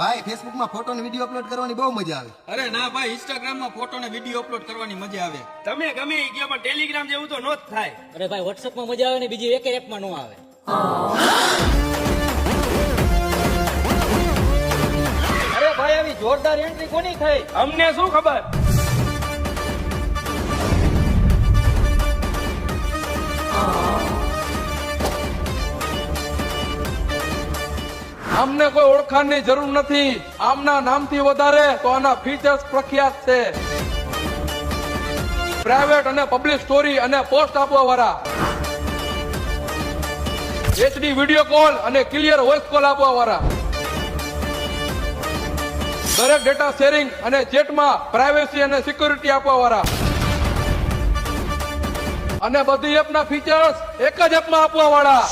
ભાઈ ફેસબુક માં ફોટો ને વિડીયો અપલોડ કરવાની બહુ મજા આવે. અરે ના ભાઈ, ઇન્સ્ટાગ્રામ માં ફોટો ને વિડીયો અપલોડ કરવાની મજા આવે. તમે ગમે એ કહો પણ ટેલિગ્રામ જેવું તો નો જ થાય. અરે ભાઈ વોટ્સએપ માં મજા આવે ને બીજી એક એપમાં નો આવે. અરે ભાઈ, આવી જોરદાર એન્ટ્રી કોની થઈ? અમને શું ખબર. આમને કોઈ ઓળખાણની જરૂર નથી. આમના નામથી વધારે તો આના ફીચર્સ પ્રખ્યાત છે. પ્રાઇવેટ અને પબ્લિક સ્ટોરી અને પોસ્ટ આપવા વાળા, HD વિડીયો કોલ અને ક્લિયર વોઇસ કોલ આપવા વાળા, દરેક ડેટા શેરિંગ અને ચેટમાં પ્રાઇવેસી અને સિક્યુરિટી આપવા વાળા, અને બધી એપના ફીચર્સ એક જ એપમાં આપવા વાળા.